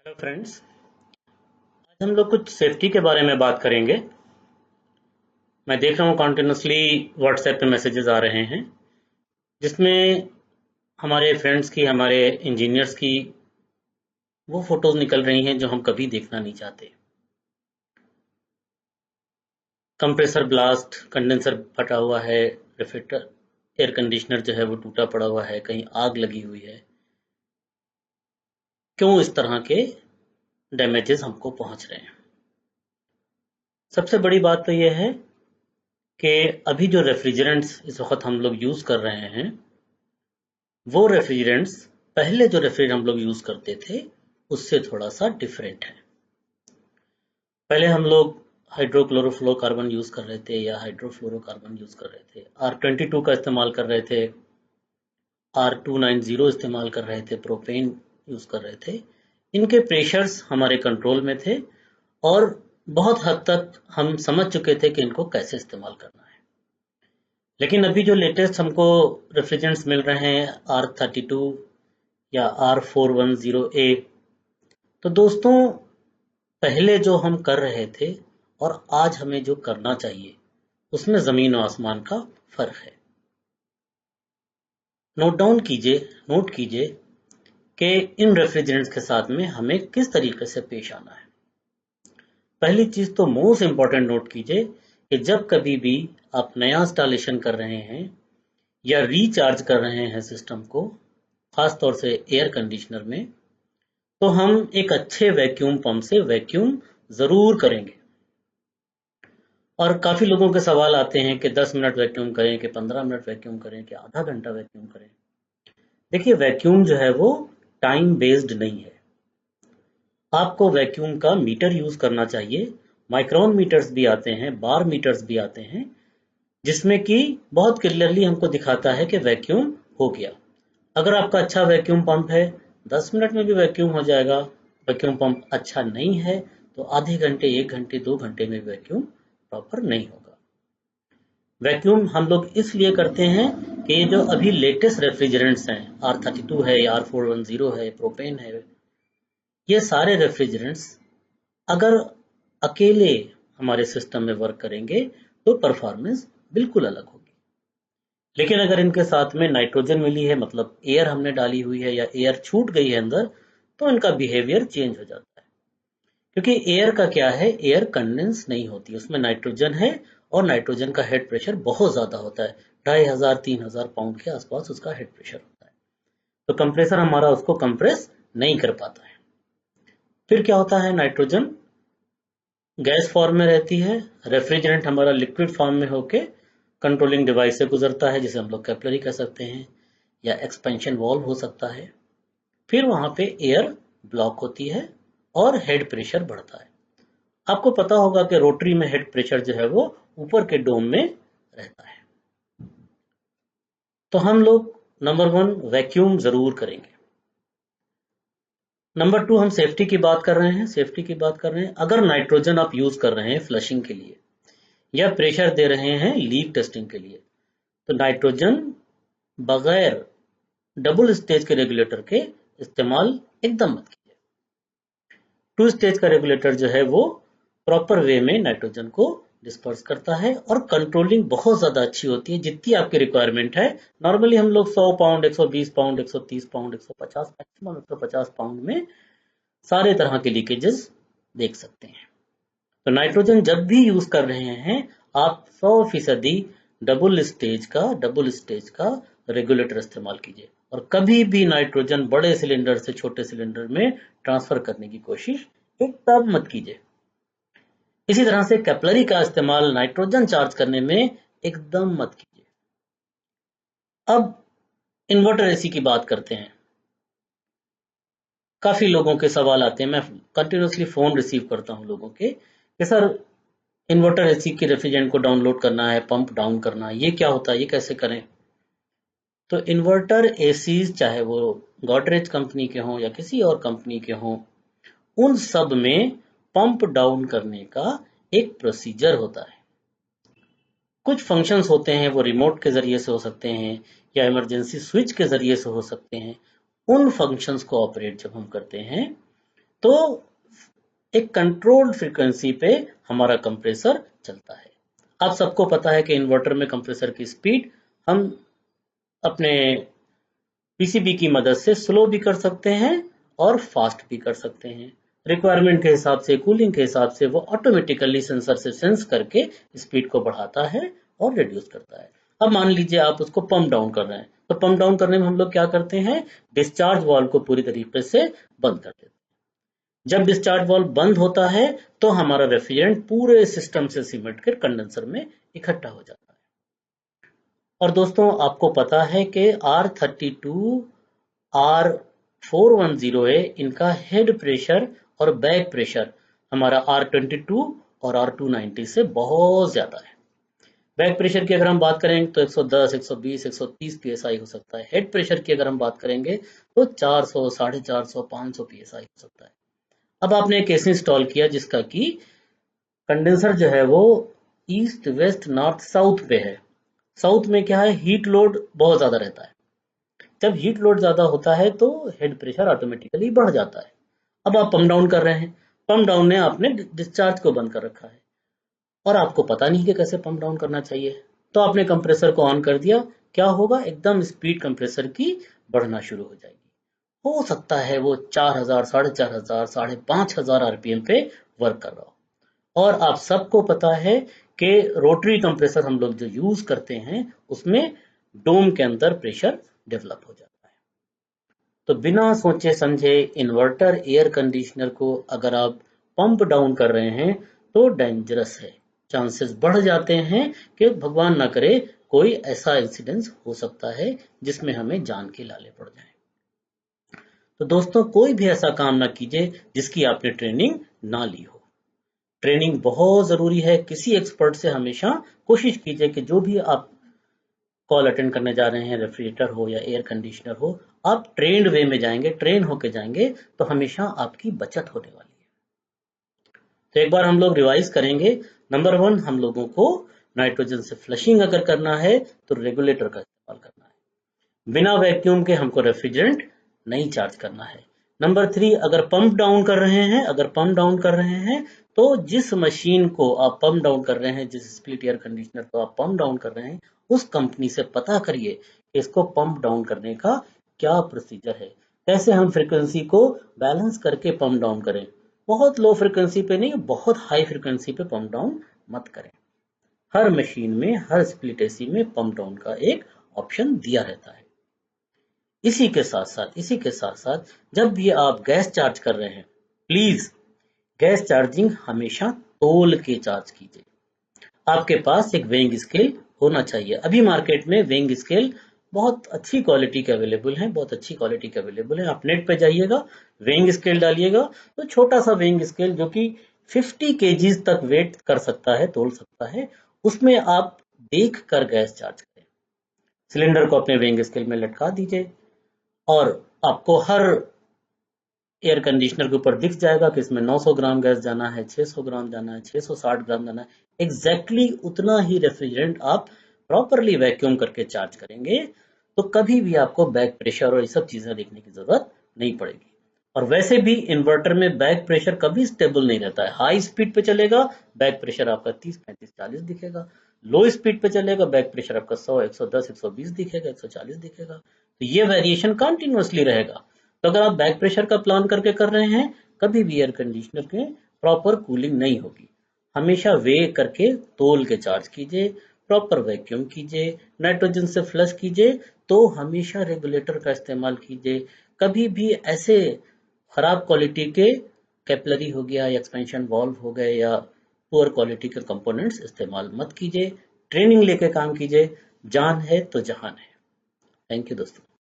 Hello friends. आज हम लोग कुछ सेफ्टी के बारे में बात करेंगे। मैं देख रहा हूँ कॉन्टिन्यूसली व्हाट्सएप पे मैसेजेस आ रहे हैं जिसमें हमारे फ्रेंड्स की, हमारे इंजीनियर्स की वो फोटोज निकल रही हैं जो हम कभी देखना नहीं चाहते। कंप्रेसर ब्लास्ट, कंडेंसर फटा हुआ है, रेफ्रिजरेटर एयर कंडीशनर जो है वो टूटा पड़ा हुआ है, कहीं आग लगी हुई है। क्यों इस तरह के डैमेजेस हमको पहुंच रहे हैं? सबसे बड़ी बात तो यह है कि अभी जो रेफ्रिजरेंट्स इस वक्त हम लोग यूज कर रहे हैं, वो रेफ्रिजरेंट्स पहले जो रेफ्रिजरेंट हम लोग यूज करते थे उससे थोड़ा सा डिफरेंट है। पहले हम लोग हाइड्रोक्लोरोफ्लोरोकार्बन यूज कर रहे थे या हाइड्रोफ्लोरोकार्बन यूज कर रहे थे, R22 का इस्तेमाल कर रहे थे, R290 इस्तेमाल कर रहे थे, प्रोपेन यूज कर रहे थे। इनके प्रेशर्स हमारे कंट्रोल में थे और बहुत हद तक हम समझ चुके थे कि इनको कैसे इस्तेमाल करना है। लेकिन अभी जो लेटेस्ट हमको रेफ्रिजरेंट्स मिल रहे हैं, R32 या R410A, तो दोस्तों पहले जो हम कर रहे थे और आज हमें जो करना चाहिए उसमें जमीन और आसमान का फर्क है। नोट कीजिए कि इन रेफ्रिजरेंट्स के साथ में हमें किस तरीके से पेश आना है। पहली चीज तो मोस्ट इंपॉर्टेंट नोट कीजिए कि जब कभी भी आप नया इंस्टॉलेशन कर रहे हैं या रिचार्ज कर रहे हैं सिस्टम को, खास तौर से एयर कंडीशनर में, तो हम एक अच्छे वैक्यूम पंप से वैक्यूम जरूर करेंगे। और काफी लोगों के सवाल आते हैं कि 10 मिनट वैक्यूम करें, कि 15 मिनट वैक्यूम करें, कि आधा घंटा वैक्यूम करें। देखिए, वैक्यूम जो है वो टाइम बेस्ड नहीं है। आपको वैक्यूम का मीटर यूज करना चाहिए। माइक्रोन मीटर्स भी आते हैं, बार मीटर्स भी आते हैं, जिसमें कि बहुत क्लियरली हमको दिखाता है कि वैक्यूम हो गया। अगर आपका अच्छा वैक्यूम पंप है 10 मिनट में भी वैक्यूम हो जाएगा। वैक्यूम पंप अच्छा नहीं है तो आधे घंटे, 1 घंटे, 2 घंटे में वैक्यूम प्रॉपर नहीं होगा। वैक्यूम हम लोग इसलिए करते हैं कि ये जो अभी लेटेस्ट रेफ्रिजरेंट्स हैं, R32 है या R410 है, प्रोपेन है, ये सारे रेफ्रिजरेंट्स अगर अकेले हमारे सिस्टम में वर्क करेंगे तो परफॉर्मेंस बिल्कुल अलग होगी। लेकिन अगर इनके साथ में नाइट्रोजन मिली है, मतलब एयर हमने डाली हुई है या एयर छूट गई है अंदर, तो इनका बिहेवियर चेंज हो जाता है। क्योंकि एयर का क्या है, एयर कंडेंस नहीं होती, उसमें नाइट्रोजन है और नाइट्रोजन का हेड प्रेशर बहुत ज्यादा होता है, 2500-3000 पाउंड के आसपास उसका हेड प्रेशर होता है। तो कंप्रेसर हमारा उसको कंप्रेस नहीं कर पाता है। फिर क्या होता है, नाइट्रोजन गैस फॉर्म में रहती है, रेफ्रिजरेंट हमारा लिक्विड फॉर्म में होके कंट्रोलिंग डिवाइस से गुजरता है, जिसे हम लोग कैपिलरी कह सकते हैं या एक्सपेंशन वाल्व हो सकता है। फिर वहां पे एयर ब्लॉक होती है और हेड प्रेशर बढ़ता है। आपको पता होगा कि रोटरी में हेड प्रेशर जो है वो ऊपर के डोम में रहता है। तो हम लोग नंबर 1 वैक्यूम जरूर करेंगे। नंबर 2 हम सेफ्टी की बात कर रहे हैं। अगर नाइट्रोजन आप यूज कर रहे हैं फ्लशिंग के लिए या प्रेशर दे रहे हैं लीक टेस्टिंग के लिए, तो नाइट्रोजन बगैर डबल स्टेज के रेगुलेटर के इस्तेमाल एकदम मत कीजिए। 2 स्टेज का रेगुलेटर जो है वो प्रॉपर वे में नाइट्रोजन को डिस्पर्स करता है और कंट्रोलिंग बहुत ज्यादा अच्छी होती है, जितनी आपकी रिक्वायरमेंट है। नॉर्मली हम लोग 100 pound, 120 pound, 130 pound, 150, maximum 150 pound में सारे तरह के लीकेजेस देख सकते हैं। तो नाइट्रोजन जब भी यूज कर रहे हैं, आप 100% डबल स्टेज का रेगुलेटर इस्तेमाल कीजिए और कभी भी नाइट्रोजन बड़े सिलेंडर से छोटे सिलेंडर में ट्रांसफर करने की कोशिश एकदम मत कीजिए। इसी तरह से कैपिलरी का इस्तेमाल नाइट्रोजन चार्ज करने में एकदम मत कीजिए। अब इन्वर्टर एसी की बात करते हैं। काफी लोगों के सवाल आते हैं, मैं कंटिन्यूसली फोन रिसीव करता हूं लोगों के कि सर इन्वर्टर एसी के रेफ्रिजरेंट को डाउनलोड करना है, पंप डाउन करना है, ये क्या होता है, ये कैसे करें? तो इन्वर्टर एसी चाहे वो गॉडरेज कंपनी के हों या किसी और कंपनी के हों, उन सब में पंप डाउन करने का एक प्रोसीजर होता है। कुछ फंक्शंस होते हैं वो रिमोट के जरिए से हो सकते हैं या इमरजेंसी स्विच के जरिए से हो सकते हैं। उन फंक्शंस को ऑपरेट जब हम करते हैं तो एक कंट्रोल्ड फ्रीक्वेंसी पे हमारा कंप्रेसर चलता है। आप सबको पता है कि इन्वर्टर में कंप्रेसर की स्पीड हम अपने पीसीबी की मदद से स्लो भी कर सकते हैं और फास्ट भी कर सकते हैं। रिक्वायरमेंट के हिसाब से, कूलिंग के हिसाब से वो ऑटोमेटिकली सेंसर से सेंस करके स्पीड को बढ़ाता है और रिड्यूस करता है। अब मान लीजिए आप उसको पंप डाउन कर रहे हैं, तो पंप डाउन करने में हम लोग क्या करते हैं, डिस्चार्ज वाल्व को पूरी तरीके से बंद कर देते हैं। जब डिस्चार्ज वाल्व बंद होता है तो हमारा रेफ्रिजरेंट पूरे सिस्टम से सिमट कर कंडेंसर में इकट्ठा हो जाता है। और दोस्तों आपको पता है कि R32 R410A इनका हेड प्रेशर और बैक प्रेशर हमारा R22 और R290 से बहुत ज्यादा है। बैक प्रेशर की अगर हम बात करेंगे तो 110, 120, 130 psi हो सकता है। हेड प्रेशर की अगर हम बात करेंगे तो 400, 450, 500 psi हो सकता है। अब आपने एक एसी इंस्टॉल किया जिसका कि कंडेंसर जो है वो ईस्ट, वेस्ट, नॉर्थ, साउथ पे है। साउथ में क्या है, हीट लोड बहुत ज्यादा रहता है। जब हीट लोड ज्यादा होता है तो हेड प्रेशर ऑटोमेटिकली बढ़ जाता है। अब आप पंप डाउन कर रहे हैं, पंप डाउन ने आपने डिस्चार्ज को बंद कर रखा है और आपको पता नहीं कि कैसे पंप डाउन करना चाहिए, तो आपने कंप्रेसर को ऑन कर दिया। क्या होगा, एकदम स्पीड कंप्रेसर की बढ़ना शुरू हो जाएगी। हो सकता है वो 4000, 4500, 5500 आरपीएम पे वर्क कर रहा हो। और आप सबको पता है कि रोटरी कंप्रेसर हम लोग जो यूज करते हैं उसमें डोम के अंदर प्रेशर डेवलप हो जाता है। तो बिना सोचे समझे इन्वर्टर एयर कंडीशनर को अगर आप पंप डाउन कर रहे हैं तो डेंजरस है। चांसेस बढ़ जाते हैं कि भगवान ना करे कोई ऐसा इंसिडेंस हो सकता है जिसमें हमें जान के लाले पड़ जाए। तो दोस्तों कोई भी ऐसा काम ना कीजिए जिसकी आपने ट्रेनिंग ना ली हो। ट्रेनिंग बहुत जरूरी है। किसी एक्सपर्ट से हमेशा कोशिश कीजिए कि जो भी आप कॉल अटेंड करने जा रहे हैं, रेफ्रिजरेटर हो या एयर कंडीशनर हो, आप ट्रेन्ड वे में जाएंगे, ट्रेन होके जाएंगे तो हमेशा आपकी बचत होने वाली है। तो एक बार हम लोग रिवाइज करेंगे। नंबर 1, हम लोगों को नाइट्रोजन से फ्लशिंग अगर करना है तो रेगुलेटर का इस्तेमाल करना है। बिना वैक्यूम के हमको रेफ्रिजरेंट नहीं चार्ज करना है। नंबर 3, अगर पंप डाउन कर रहे हैं, तो जिस मशीन को आप पंप डाउन कर रहे हैं, जिस स्प्लिट एयर कंडीशनर को आप पंप डाउन कर रहे हैं, उस कंपनी से पता करिए कि इसको पंप डाउन करने का क्या प्रोसीजर है, कैसे हम फ्रीक्वेंसी को बैलेंस करके पंप डाउन करें। बहुत लो फ्रीक्वेंसी पे नहीं, बहुत हाई फ्रीक्वेंसी पे पंप डाउन मत करें। हर मशीन में, हर स्प्लिट एसी में पंप डाउन का एक ऑप्शन दिया रहता है। इसी के साथ साथ जब भी आप गैस चार्ज कर रहे हैं, प्लीज गैस चार्जिंग हमेशा तोल के चार्ज कीजिए। आपके पास एक वेइंग स्केल होना चाहिए। अभी मार्केट में वेइंग स्केल बहुत अच्छी क्वालिटी के अवेलेबल हैं, आप नेट पे जाइएगा, वेइंग स्केल डालिएगा, तो छोटा सा वेइंग स्केल जो कि 50 केजीज तक वेट कर सकता है, तोल सकता है, उसमें आप देख कर गैस चार्ज करें। सिलेंडर को अपने वेइंग स्केल में लटका दीजिए और आपको हर एयर कंडीशनर के ऊपर दिख जाएगा कि इसमें 900 ग्राम गैस जाना है, 600 ग्राम जाना है, 660 ग्राम जाना है। एग्जैक्टली उतना ही रेफ्रिजरेंट आप प्रॉपरली वैक्यूम करके चार्ज करेंगे तो कभी भी आपको बैक प्रेशर और ये सब चीजें देखने की जरूरत नहीं पड़ेगी। और वैसे भी इन्वर्टर में बैक प्रेशर कभी स्टेबल नहीं रहता है। हाई स्पीड पे चलेगा, बैक प्रेशर आपका 30, 35, 40 दिखेगा। लो स्पीड पे चलेगा, बैक प्रेशर आपका 100, 110, 120 दिखेगा, 140 दिखेगा। तो ये वेरिएशन कंटिन्यूअसली रहेगा। तो अगर आप बैक प्रेशर का प्लान करके कर रहे हैं, कभी भी एयर कंडीशनर में प्रॉपर कूलिंग नहीं होगी। हमेशा वे करके तोल के चार्ज कीजिए, प्रॉपर वैक्यूम कीजिए, नाइट्रोजन से फ्लश कीजिए, तो हमेशा रेगुलेटर का इस्तेमाल कीजिए। कभी भी ऐसे खराब क्वालिटी के कैपिलरी हो गया या एक्सपेंशन वाल्व हो गए या पुअर क्वालिटी के कंपोनेंट्स इस्तेमाल मत कीजिए। ट्रेनिंग लेके काम कीजिए। जान है तो जहान है। थैंक यू दोस्तों।